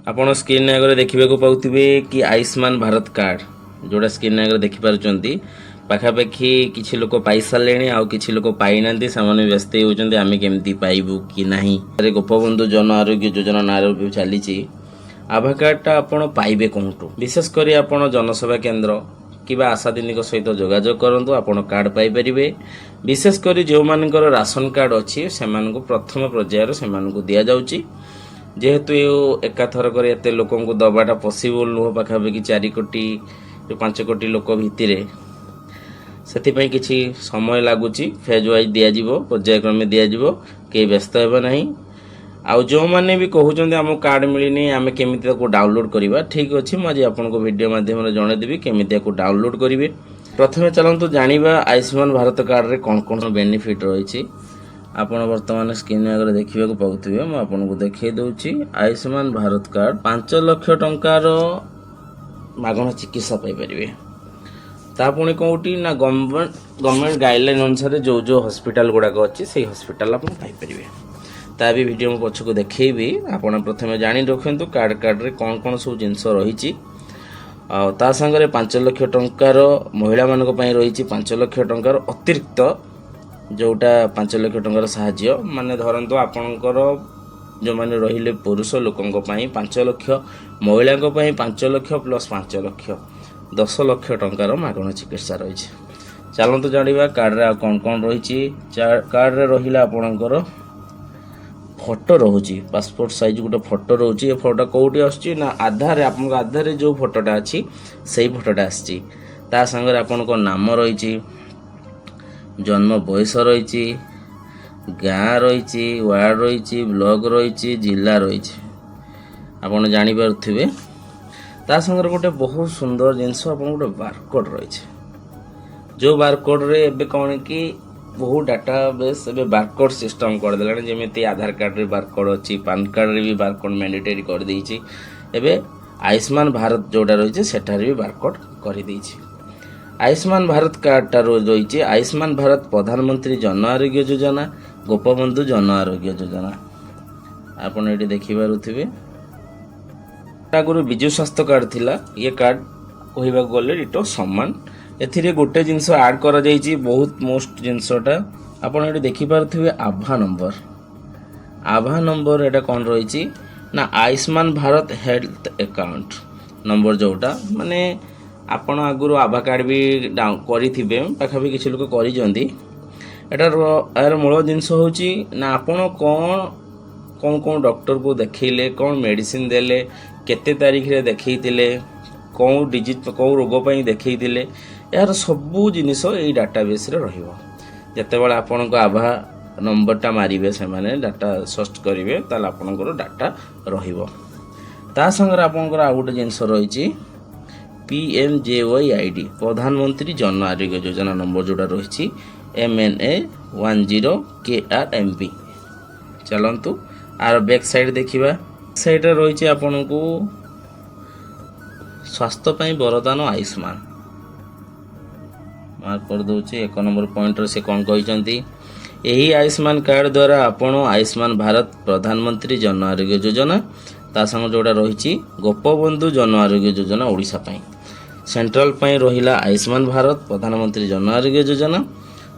ଆପଣ ସ୍କ୍ରିନ୍ ଆଗରେ ଦେଖିବାକୁ ପାଉଥିବେ କି ଆୟୁଷ୍ମାନ ଭାରତ କାର୍ଡ जोड़ा स्क्रीन आगे देखिपार्टी पाखापाखि किसी लोक पाई सारे आउ कि लोक पाईना से व्यस्त होती आम केमी पाइबू कि ना गोपबंधु जन आरोग्य योजना ना चली आभा कार्डटा आपड़ पाइबे कौटू विशेषकर आपड़ जनसेवा केन्द्र कि आशा दिनी सहित जोगाजोग करूँ आपड़ कार्ड पाइपर विशेषकर जो मान राशन कार्ड अच्छी से प्रथम पर्यायर से दि जाऊँगी जेहेतु एकाथरक एत लोक दबाटा पसिबल नुह पाखापाखि 4 कोटी 5 कोटी लोक भितर से किसी समय लगुच फेज वाइज दिज्व पर्यायक्रमे दिज्व कई व्यस्त हे ना आउ जो मैंने भी कहते आम कार्ड मिलनी आम केमी डाउनलोड करवा ठीक अच्छे मुझे आपको वीडियो माध्यम जनईदेवी केमी डाउनलोड करेंगे। प्रथम चलतु जाना आयुष्मान भारत कार्ड रे कौन कौन बेनिफिट रही आपण वर्तमान स्क्रीन आगे देखा पाऊे मुझे देखे दूची आयुष्मान भारत कार्ड 5 लाख टंकार मागण चिकित्सा पाइपर तापुणी कौटी ना गवर्नमेंट गाइडलाइन अनुसार जो जो हॉस्पिटल गुड़ाक अच्छी से हॉस्पिटल आप पाइपर ता भी वीडियो में पछक देखी आपड़ प्रथम जाणी रखु कार्ड रे कौन कौन सब जिनस रही ता संगे 5 लाख टंकार महिला मानक रही 5 लाख टंकार अतिरिक्त जोटा 5 लाख टंकार साहाय्य माने धरंतु आपणकर जो माने रहिले पुरुष लोकंक पई 5 लाख महिला 5 लाख प्लस 5 लाख 10 लाख टंकार मागण चिकित्सा रही। चलतु जानिबा कार्ड रे कौन कौन रही कार्ड रे रहिला आपणकर फोटो रोचे पासपोर्ट साइज गोटे फोटो रोचे फोटो कौटी आसुची ना आधार आपन आधार जो फोटोटा अच्छी से फोटोटा आसची ता संगे आपन को नाम रही जन्म बयस रही गाँ रही वार्ड रही ब्लॉक रही जिला रही आपन जानी पारुथिबे ता संगे गोटे बहुत सुंदर जिनस आपन गोटे बारकोड रही जो बारकोड रे एबे कौन कि बहुत डाटा बेस ए बारकोड सिस्टम करदे जमी आधार कार्ड रे बारकोड अच्छी पान कार्ड रे भी बारकोड मैंडेटरी कर देछि एबे आयुष्मान भारत जोड़ा रही सेठार भी बारकोड कर देछि। आयुष्मान भारत कार्डटा रही आयुष्मान भारत प्रधानमंत्री जन आरोग्य योजना गोपबंधु जन आरोग्य योजना आपड़ ये देखिपे आगुरी विजु स्वास्थ्य कार्ड थिला ये कार्ड कहवा गले डिटो सामान एथिरे गोटे जिनस ऐड करा जाइछि बहुत मोस्ट जिनसटा आपन ये देखिपे आभा नंबर एटा कौन रही ना Ayushman Bharat health account number जोटा माने आपण आगुरी आभा कार्ड भी करेंगे पाखापाखि किसी लोग कर मूल जिनस हूँ ना आपण कौन कौन कौन डॉक्टर को देखले कौन मेडिसिन देले केते तारीख रे देखैतिले कौन डिजीज कौ रोग पर देखैतिले यार सबू जिनिस यही डाटाबेस रे रहिबो जेतेबेले आपण को आभा नंबरटा मारिबे से माने डाटा सर्च करिवे ताले आपनकर डाटा रहिबो ता संगे आपनकर आ गोटे जिनिस रही PMJYID प्रधानमंत्री जन आरोग्य योजना नंबर जोड़ा रही MNA 10 KRMB। चलतु आर बैक साइड देखा साइड रही आपन को स्वास्थ्य पाई वरदान आयुष्मान मार्क कर दूची 1 नंबर पॉइंट से कौन कहते यही आयुष्मान कार्ड द्वारा आपण आयुष्मान भारत प्रधानमंत्री जन आरोग्य योजना ता संग जोड़ा रही गोपबंधु जन आरोग्य योजना ओडिशा पाई सेंट्रल पाई रहिला आयुष्मान भारत प्रधानमंत्री जन आरोग्य योजना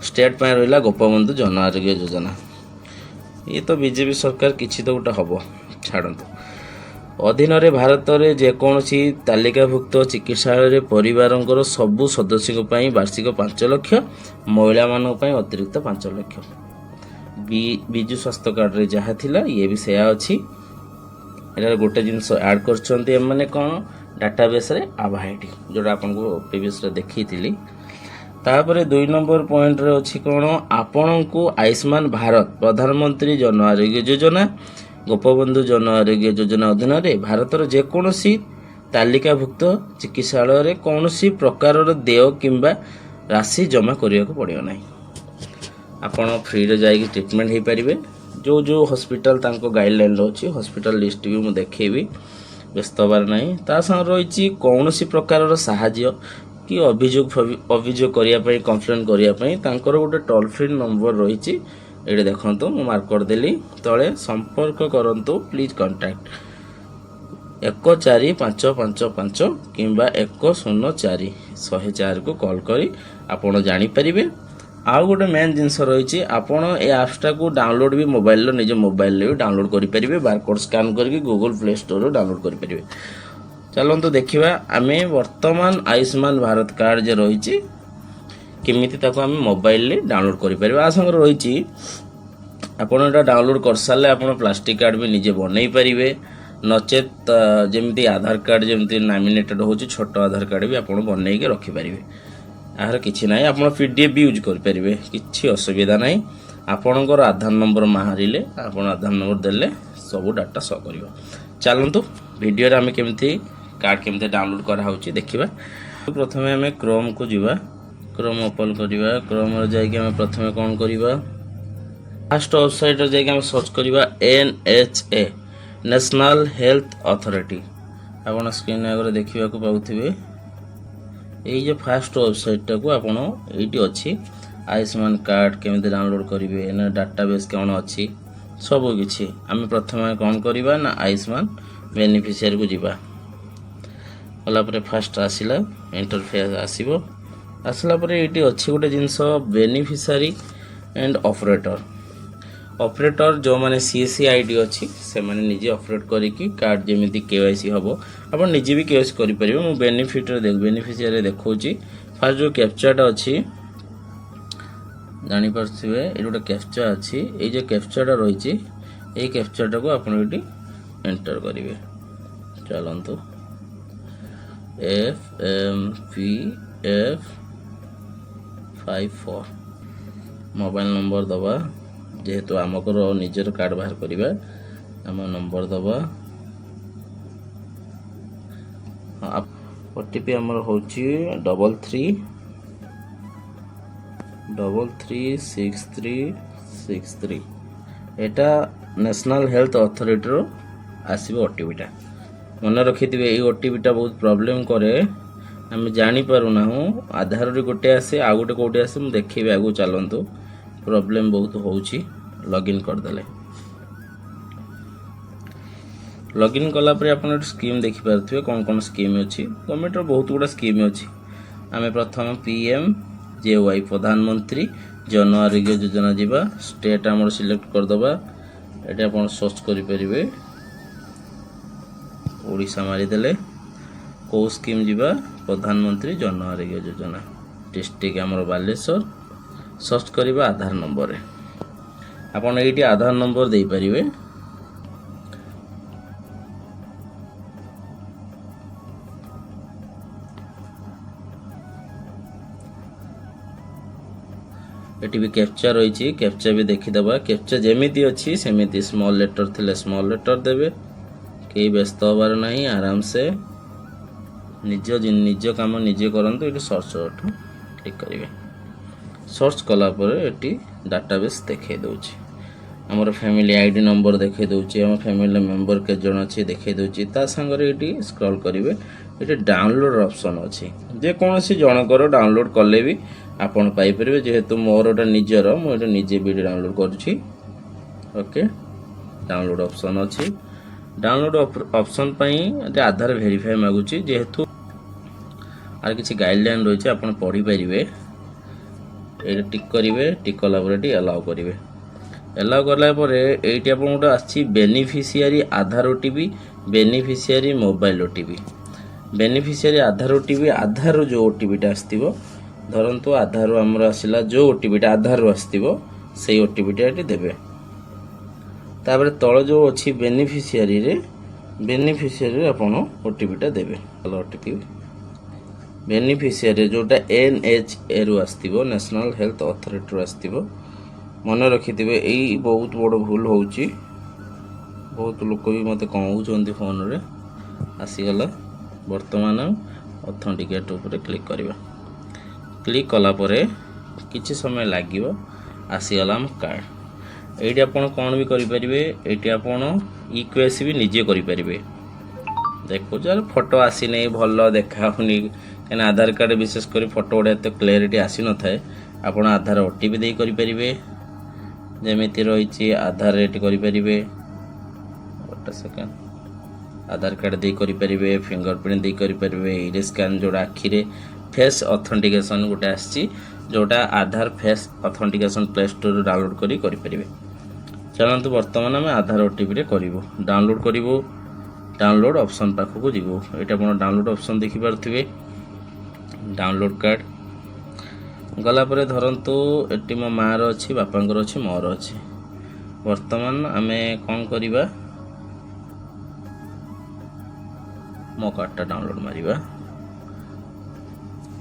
स्टेट पाई रहिला गोपबंधु जन आरोग्य योजना ये तो बीजेपी सरकार किछि तो गोटे हम छाड़तु अधीन भारत में जेकोसी तालिकाभुक्त चिकित्सालय परिवार सबु सदस्य वार्षिक 5 लाख महिला मानक अतिरिक्त 5 लाख विजु स्वास्थ्य कार्ड रे जहाँ थिला ये भी सेया अच्छी एटा गोटे जिनस ऐड कर कौन डाटाबेस रे आभा आईडी जोटा आपको प्रीवियस देखी थी तापर 2 नंबर पॉइंट रे अच्छी कौन आपण को आयुष्मान भारत प्रधानमंत्री जन आरोग्य योजना गोपबंधु जन आरोग्य योजना अधीन में भारतर जेकोसी तालिकाभुक्त चिकित्सालय रे कौनसी प्रकार देय किंबा राशि जमा करने को पड़ो ना आपण फ्री रे जाइए ट्रीटमेंट हो पारे जो जो हॉस्पिटल तांको गाइडलाइन अच्छी हॉस्पिटल लिस्ट भी मुझे देखी व्यस्त हबार ना ता संग रही कौन प्रकार साहाय्य कि अभियोग करने कंप्लेन करने गोटे टोल फ्री नंबर रही ये देखो मुझे मार्क करदेली तले संपर्क करंतु प्लीज कांटेक्ट 145555 କିମ୍ବା 104 104 କୁ କଲ୍ କରି ଆପଣ ଜାଣିପାରିବେ। ଆଉ ଗୋଟେ ମେନ୍ ଜିନିଷ ରହିଛି, ଆପଣ ଏ ଆପ୍ସଟାକୁ ଡାଉନଲୋଡ୍ ବି ମୋବାଇଲର ନିଜ ମୋବାଇଲରେ ବି ଡାଉନଲୋଡ୍ କରିପାରିବେ। ବାରକୋଡ୍ ସ୍କାନ୍ କରିକି ଗୁଗଲ ପ୍ଲେ ଷ୍ଟୋରରୁ ଡାଉନଲୋଡ୍ କରିପାରିବେ। ଚାଲନ୍ତୁ ଦେଖିବା ଆମେ ବର୍ତ୍ତମାନ ଆୟୁଷ୍ମାନ ଭାରତ କାର୍ଡ଼ ଯେ ରହିଛି କେମିତି ତାକୁ ଆମେ ମୋବାଇଲରେ ଡାଉନଲୋଡ୍ କରିପାରିବା। ଆ ସାଙ୍ଗରେ ରହିଛି ଆପଣ ଏଇଟା ଡାଉନଲୋଡ୍ କରିସାରିଲେ ଆପଣ ପ୍ଲାଷ୍ଟିକ୍ କାର୍ଡ଼ ବି ନିଜେ ବନେଇ ପାରିବେ। ନଚେତ୍ ଯେମିତି ଆଧାର କାର୍ଡ଼ ଯେମିତି ନାମିନେଟେଡ୍ ହେଉଛି ଛୋଟ ଆଧାର କାର୍ଡ଼ ବି ଆପଣ ବନେଇକି ରଖିପାରିବେ। ଏହାର କିଛି ନାହିଁ, ଆପଣ PDF ବି ୟୁଜ୍ କରିପାରିବେ, କିଛି ଅସୁବିଧା ନାହିଁ। ଆପଣଙ୍କର ଆଧାର ନମ୍ବର ମାରିଲେ ଆପଣ ଆଧାର ନମ୍ବର ଦେଲେ ସବୁ ଡାଟା ଶୋ କରିବ। ଚାଲନ୍ତୁ ଭିଡ଼ିଓରେ ଆମେ କେମିତି କାର୍ଡ଼ କେମିତି ଡାଉନଲୋଡ୍ କରାହେଉଛି ଦେଖିବା। ପ୍ରଥମେ ଆମେ କ୍ରୋମକୁ ଯିବା, କ୍ରୋମ୍ ଓପନ୍ କରିବା। କ୍ରୋମରେ ଯାଇକି ଆମେ ପ୍ରଥମେ କ'ଣ କରିବା, ଫାଷ୍ଟ ୱେବସାଇଟ୍ରେ ଯାଇକି ଆମେ ସର୍ଚ୍ଚ କରିବା NHA ନ୍ୟାସନାଲ୍ ହେଲ୍ଥ ଅଥରିଟି। ଆପଣ ସ୍କ୍ରିନ୍ ଆଗରେ ଦେଖିବାକୁ ପାଉଥିବେ ଏଇ ଯେ ଫାଷ୍ଟ ୱେବସାଇଟ୍ଟାକୁ ଆପଣ ଏଇଠି ଅଛି ଆୟୁଷ୍ମାନ କାର୍ଡ଼ କେମିତି ଡାଉନଲୋଡ୍ କରିବେ, ନା ଡାଟାବେସ୍ କ'ଣ ଅଛି ସବୁ କିଛି। ଆମେ ପ୍ରଥମେ କ'ଣ କରିବା ନା ଆୟୁଷ୍ମାନ ବେନିଫିସିଆରୀକୁ ଯିବା। ଗଲା ପରେ ଫାଷ୍ଟ ଆସିଲା ଇଣ୍ଟରଫେସ୍ ଆସିବ। ଆସିଲା ପରେ ଏଇଠି ଅଛି ଗୋଟେ ଜିନିଷ ବେନିଫିସିଆରୀ ଆଣ୍ଡ ଅପରେଟର। ଅପରେଟର ଯେଉଁମାନେ CSC ID ଅଛି ସେମାନେ ନିଜେ ଅପରେଟ୍ କରିକି କାର୍ଡ଼ ଯେମିତି KYC ହେବ ଆପଣ ନିଜେ ବି KYC କରିପାରିବେ। ମୁଁ ବେନିଫିସିଆରୀରେ ଦେଖାଉଛି। ଫାଷ୍ଟ ଯେଉଁ କ୍ୟାପଚାଟା ଅଛି ଜାଣିପାରୁଥିବେ, ଏଇଠି ଗୋଟେ କ୍ୟାପଚା ଅଛି। ଏଇ ଯେଉଁ କ୍ୟାପଚାଟା ରହିଛି ଏଇ କ୍ୟାପଚାଟାକୁ ଆପଣ ଏଇଠି ଏଣ୍ଟର କରିବେ। ଚାଲନ୍ତୁ FMPF54 ମୋବାଇଲ ନମ୍ବର ଦେବା। ଯେହେତୁ ଆମଙ୍କର ନିଜର କାର୍ଡ଼ ବାହାର କରିବା ଆମ ନମ୍ବର ଦେବା। OTP ଆମର ହେଉଛି 336363। ଏଇଟା ନ୍ୟାସନାଲ୍ ହେଲ୍ଥ ଅଥରିଟିର ଆସିବ OTPଟା। ମନେ ରଖିଥିବେ ଏଇ OTPଟା ବହୁତ ପ୍ରୋବ୍ଲେମ୍ କରେ, ଆମେ ଜାଣିପାରୁନାହୁଁ। ଆଧାରରେ ଗୋଟେ ଆସେ ଆଉ ଗୋଟେ କେଉଁଠି ଆସେ, ମୁଁ ଦେଖେଇବି ଆଗକୁ। ଚାଲନ୍ତୁ ପ୍ରୋବ୍ଲେମ୍ ବହୁତ ହେଉଛି। ଲଗ୍ଇନ୍ କରିଦେଲେ, ଲଗ୍ଇନ୍ କଲା ପରେ ଆପଣ ଏଠି ସ୍କିମ୍ ଦେଖିପାରୁଥିବେ କ'ଣ କ'ଣ ସ୍କିମ୍ ଅଛି। ଗଭର୍ଣ୍ଣମେଣ୍ଟର ବହୁତ ଗୁଡ଼ା ସ୍କିମ୍ ଅଛି। ଆମେ ପ୍ରଥମେ PMJY ପ୍ରଧାନମନ୍ତ୍ରୀ ଜନ ଆରୋଗ୍ୟ ଯୋଜନା ଯିବା। ଷ୍ଟେଟ୍ ଆମର ସିଲେକ୍ଟ କରିଦେବା। ଏଠି ଆପଣ ସର୍ଚ୍ଚ କରିପାରିବେ ଓଡ଼ିଶା ମାରିଦେଲେ କେଉଁ ସ୍କିମ୍ ଯିବା, ପ୍ରଧାନମନ୍ତ୍ରୀ ଜନ ଆରୋଗ୍ୟ ଯୋଜନା। ଡିଷ୍ଟ୍ରିକ୍ଟ ଆମର ବାଲେଶ୍ୱର। ସର୍ଚ୍ଚ କରିବା ଆଧାର ନମ୍ବରରେ। ଆପଣ ଏଇଠି ଆଧାର ନମ୍ବର ଦେଇପାରିବେ। ଏଠି ବି କ୍ୟାପଚା ରହିଛି, କ୍ୟାପଚା ବି ଦେଖିଦେବା। କ୍ୟାପଚା ଯେମିତି ଅଛି ସେମିତି ସ୍ମଲ୍ ଲେଟର ଥିଲେ ସ୍ମଲ୍ ଲେଟର ଦେବେ, କେହି ବ୍ୟସ୍ତ ହେବାର ନାହିଁ। ଆରାମସେ ନିଜ କାମ ନିଜେ କରନ୍ତୁ। ଏଠି ସର୍ଚ୍ଚ କ୍ଲିକ୍ କରିବେ। ସର୍ଚ୍ଚ କଲା ପରେ ଏଠି ଡାଟାବେସ୍ ଦେଖାଇ ଦେଉଛି। ଆମର ଫ୍ୟାମିଲି ID ନମ୍ବର ଦେଖାଇ ଦେଉଛି, ଆମ ଫ୍ୟାମିଲି ମେମ୍ବର କେତେ ଜଣ ଅଛି ଦେଖାଇ ଦେଉଛି। ତା ସାଙ୍ଗରେ ଏଠି ସ୍କ୍ରଲ୍ କରିବେ, ଏଠି ଡାଉନଲୋଡ୍ ଅପସନ୍ ଅଛି। ଯେକୌଣସି ଜଣଙ୍କର ଡାଉନଲୋଡ୍ କଲେ ବି ଆପଣ ପାଇପାରିବେ। ଯେହେତୁ ମୋର ଏଟା ନିଜର, ମୁଁ ଏଟା ନିଜେ ଭିଡ଼ିଓ ଡାଉନଲୋଡ୍ କରୁଛି। ଓକେ, ଡାଉନଲୋଡ୍ ଅପସନ୍ ଅଛି। ଡାଉନଲୋଡ୍ ଅପସନ୍ ପାଇଁ ଏଠି ଆଧାର ଭେରିଫାଏ ମାଗୁଛି। ଯେହେତୁ আর କିଛି ଗାଇଡ଼ଲାଇନ୍ ରହିଛି ଆପଣ ପଢ଼ିପାରିବେ। ଏଇଟା ଟିକ୍ କରିବେ, ଟିକ୍ କଲା ପରେ ଏଠି ଆଲାଉ କରିବେ। ଆଲାଉ କଲା ପରେ ଏଇଠି ଆପଣଙ୍କୁ ଗୋଟେ ଆସିଛି beneficiary Aadhaar OTP, beneficiary mobile OTP। Beneficiary Aadhaar OTP, ଆଧାରରୁ ଯେଉଁ OTPଟା ଆସିଥିବ, ଧରନ୍ତୁ ଆଧାରରୁ ଆମର ଆସିଲା ଯେଉଁ OTPଟା ଆଧାରରୁ ଆସିଥିବ ସେଇ OTPଟା ଏଠି ଦେବେ। ତାପରେ ତଳେ ଯେଉଁ ଅଛି ବେନିଫିସିଆରୀରେ ଆପଣ OTPଟା ଦେବେ। OTP ବେନିଫିସିଆରୀ ଯେଉଁଟା NHAରୁ ଆସିଥିବ, ନ୍ୟାସନାଲ୍ ହେଲ୍ଥ ଅଥରିଟିରୁ ଆସିଥିବ। ମନେ ରଖିଥିବେ, ଏଇ ବହୁତ ବଡ଼ ଭୁଲ ହେଉଛି। ବହୁତ ଲୋକ ବି ମୋତେ କହୁଛନ୍ତି ଫୋନରେ। ଆସିଗଲା। ବର୍ତ୍ତମାନ ଅଥେଣ୍ଟିକେଟ୍ ଉପରେ କ୍ଲିକ୍ କରିବା। କ୍ଲିକ୍ କଲା ପରେ କିଛି ସମୟ ଲାଗିବ, ଆସିଗଲା ଆମ କାର୍ଡ଼। এইটি ଆପଣ କ'ଣ ବି କରିପାରିବେ, ଏଇଠି ଆପଣ EKYC ବି ନିଜେ କରିପାରିବେ। ଦେଖୁଛ ଫଟୋ ଆସିନି, ଭଲ ଦେଖାଉନି, କାହିଁକିନା ଆଧାର କାର୍ଡ଼ ବିଶେଷ କରି ଫଟୋ ଗୁଡ଼ା ଏତେ କ୍ଲାରିଟି ଆସିନଥାଏ। ଆପଣ ଆଧାର OTP ଦେଇ କରିପାରିବେ। ଯେମିତି ରହିଛି ଆଧାର ଏଠି କରିପାରିବେ। ଗୋଟେ ସେକେଣ୍ଡ, आधार कार्ड दे करें फिंगरप्रिंट दे करें इरेज स्कैन जोड़ा आखिरे फेस ऑथेंटिकेशन गोटे आसी जोटा Aadhaar face authentication play store download करें। चलतु बर्तमान आम आधार ओटीपी करूँ डाउनलोड करूँ डाउनलोड ऑप्शन पाखक जीवु ये आप डाउनलोड ऑप्शन देखिपे डाउनलोड कार्ड गलापर धरतु ये मो मार अच्छी बापांर अच्छी मोर अच्छी वर्तमान आम कौन करवा मो कार्डटा डाउनलोड मारिबा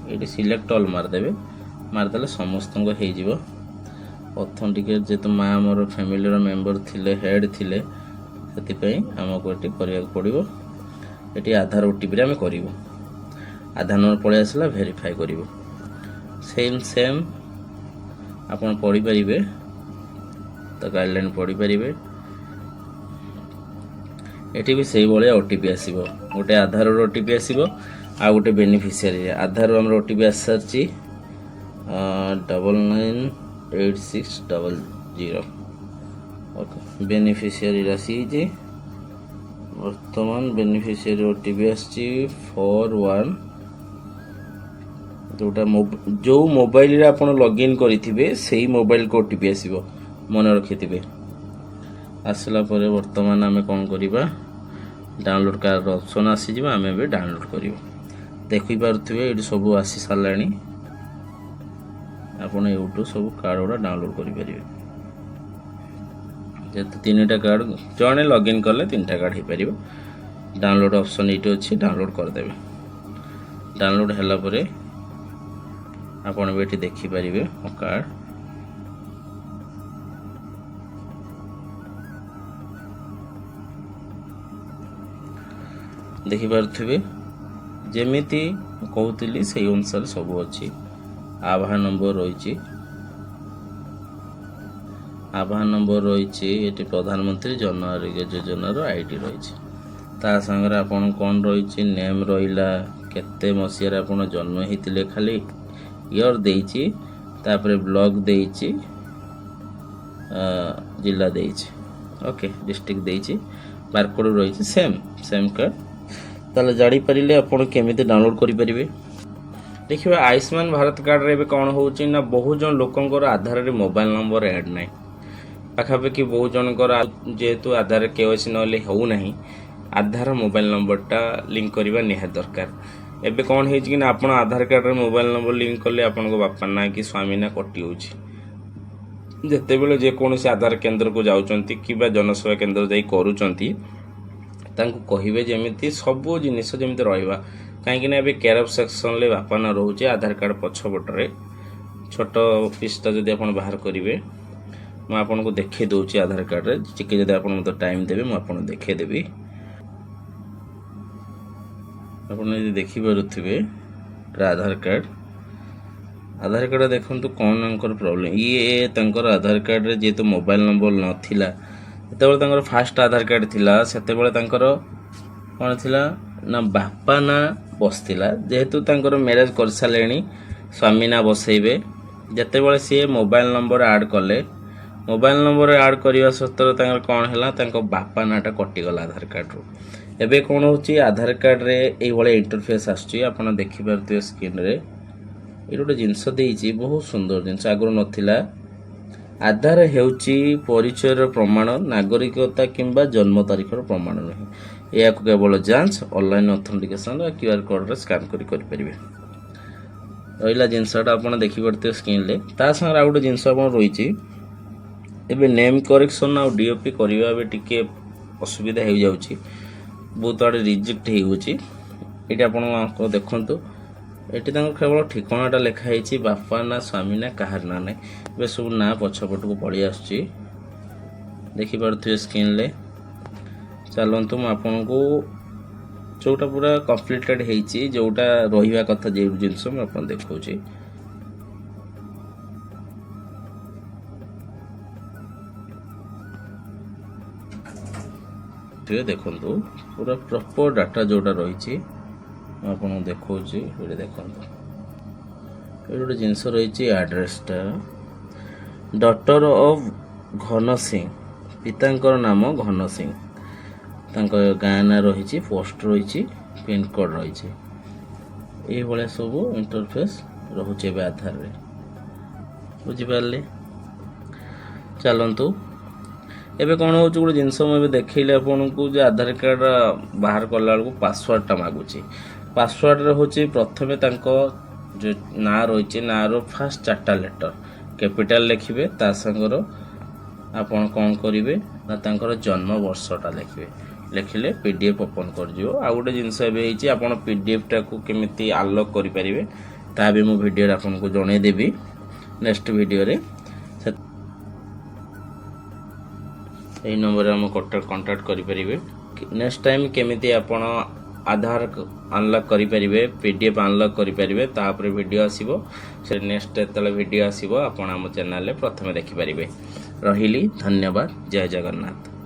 ये सिलेक्ट ऑल मारदेवे मारदेले समस्त हो ऑथेंटिकेट जेहेतु माँ मोर फैमिली मेंबर थिले हेड थिले से आमको ये कराया पड़ो ये आधार ओटीपी आम करूँ आधार नंबर पलि आसला भेरीफाई करूँ सेम आप पढ़ी पारे तो गाइडलाइन पढ़ी पारे ये भी से भाया ओटीपी आसो गोटे आधार ओटीपी आसो आ गोटे बेनिफिशियरी आधार आम ओटीपी आस सारी 998600 ओके बेनिफिशियरी राशि वर्तमान बेनिफिशियरी ओटीपी आस41 जोटा जो मोबाइल आप लॉगिन करेंगे से मोबाइल को ओटीपी आसो मन रखि आसला पर वर्तमान आम कौन करवा डाउनलोड कार्ड ऑप्शन आसीज आम भी डाउनलोड करूँ देखिपे ये सब आसी सारा आपड़ यूट्यूब सब कार्ड गुड़ा डाउनलोड करेंगे जेहेतु 3टा कार्ड जड़े लॉगिन कले 3टा कार्ड हो पार डाउनलोड ऑप्शन ये अच्छी डाउनलोड करदे डाउनलोड है आपड़ भी ये देखिपारे मो कार्ड देखिपे जमीती कहती से अनुसार सब अच्छी आधार नंबर रही आधार नंबर रही ये प्रधानमंत्री जन आरोग्य योजनार आईडी रही ता सागर आपन कौन रही नेम रहा केते मसीह आप जन्म होते खाली ईयर देइछि तापर ब्लॉक देइछि जिला देइछि ओके डिस्ट्रिक्ट देइछि बारकोड रही सेम कार्ड ताले जानी पारे आपड़ केमी डाउनलोड करेंगे देखिए आयुष्मान भारत कार्ड रे कौन हो बहुत जन लोकंर आधार रे मोबाइल नंबर ऐड ना पाखापाखि बहुत जनकर जेहेतु आधार केवाईसी ना होना आधार मोबाइल नंबरटा लिंक करवा निहात दरकार एबे कौन है कि आप आधार कार्ड रे मोबाइल नंबर लिंक कले आपन बापा ना कि स्वामी ना कटि होते बेले जेकोसी आधार केन्द्र को जाउचंती कि जनसेवा केन्द्र जाई करूचंती तांको कहिबे जेमिति सब जिनिस जेमिति रहइबा कहीं ए केयर ऑफ सेक्शन ले बापा ना रोचे आधार कार्ड पछपटे छोट पीसटा जब आप बाहर करेंगे मुझे आपको देखे दूसरी आधार कार्ड रे टिके जब आप टाइम देवे मुझे देखेदेवी आपड़ देखिपे आधार कार्ड देखु कौन प्रॉब्लम ये आधार कार्ड रे जेहेतु मोबाइल नंबर नाला जो फास्ट आधार कार्ड थिला सेते कौन थिला ना बापा ना बसला जेहेतु मैरेज कर सारे स्वामी ना बसैबे जिते सी मोबाइल नंबर ऐड कले मोबाइल नंबर ऐड करने सत्तर कौन है बापा नाटा कटिगला आधार कार्ड रू एबे कौन हो आधार कार्ड रे ये इंटरफेस आप देखिपे स्क्रीन रे ये गोटे जिनस देती बहुत सुंदर जिनस आगुरी नाला आधार हेउची परिचय प्रमाण नागरिकता किंबा जन्म तारीख प्रमाण नुहे या केवल जांच ऑनलाइन ऑथेंटिकेशन क्यूआर कोड रे स्कैन करेंगे रहा जिनसटा आप देखिपे स्क्रीन रे ता संगे आ गोटे जिनस रही एबे नेम करेक्शन आ डीओपी करवा टिके असुविधा हो जाउची बहुत आड़े रिजेक्ट होती आप देखु ये केवल ठिकानाटा लिखाई बापा ना स्वामी ना कहार ना ना ये सब ना पछपट को पलि आस देखिपे स्क्रीन रे चलतु मुझको जोटा पूरा कम्प्लीटेड होती जोटा रहा कथा जो जिनस मुझे देखा देखु पूरा प्रॉपर डाटा जोटा रही आप देखा ये देखो ये गोटे जिनस रही एड्रेसटा डॉटर ऑफ घन सिंह पिता नाम घन सिंह ତାଙ୍କ ଗାଁ ନାଁ ରହିଛି, ପୋଷ୍ଟ ରହିଛି, ପିନକୋଡ଼ ରହିଛି। ଏଇଭଳିଆ ସବୁ ଇଣ୍ଟରଫେସ୍ ରହୁଛି ଏବେ ଆଧାରରେ। ବୁଝିପାରିଲେ? ଚାଲନ୍ତୁ ଏବେ କ'ଣ ହେଉଛି, ଗୋଟେ ଜିନିଷ ମୁଁ ଏବେ ଦେଖେଇଲି ଆପଣଙ୍କୁ ଯେ ଆଧାର କାର୍ଡ଼ ବାହାର କଲାବେଳକୁ ପାସୱାର୍ଡ଼ଟା ମାଗୁଛି। ପାସୱାର୍ଡ଼ରେ ହେଉଛି ପ୍ରଥମେ ତାଙ୍କ ଯେଉଁ ନାଁ ରହିଛି, ନାଁର ଫାର୍ଷ୍ଟ 4ଟା ଲେଟର କ୍ୟାପିଟାଲ ଲେଖିବେ, ତା ସାଙ୍ଗର ଆପଣ କ'ଣ କରିବେ ନା ତାଙ୍କର ଜନ୍ମ ବର୍ଷଟା ଲେଖିବେ। ଲେଖିଲେ PDF ଓପନ୍ କରିଯିବ। ଆଉ ଗୋଟେ ଜିନିଷ ଏବେ ହେଇଛି, ଆପଣ PDFଟାକୁ କେମିତି ଆନଲକ୍ କରିପାରିବେ ତାହା ବି ମୁଁ ଭିଡ଼ିଓରେ ଆପଣଙ୍କୁ ଜଣାଇଦେବି ନେକ୍ସଟ ଭିଡ଼ିଓରେ। ଏହି ନମ୍ବରରେ ଆମ କଣ୍ଟାକ୍ଟ କରିପାରିବେ। ନେକ୍ସଟ ଟାଇମ୍ କେମିତି ଆପଣ ଆଧାର ଅନଲକ୍ କରିପାରିବେ, PDF ଅନଲକ୍ କରିପାରିବେ, ତାପରେ ଭିଡ଼ିଓ ଆସିବ। ସେ ନେକ୍ସଟ ଯେତେବେଳେ ଭିଡ଼ିଓ ଆସିବ ଆପଣ ଆମ ଚ୍ୟାନେଲରେ ପ୍ରଥମେ ଦେଖିପାରିବେ। ରହିଲି, ଧନ୍ୟବାଦ, ଜୟ ଜଗନ୍ନାଥ।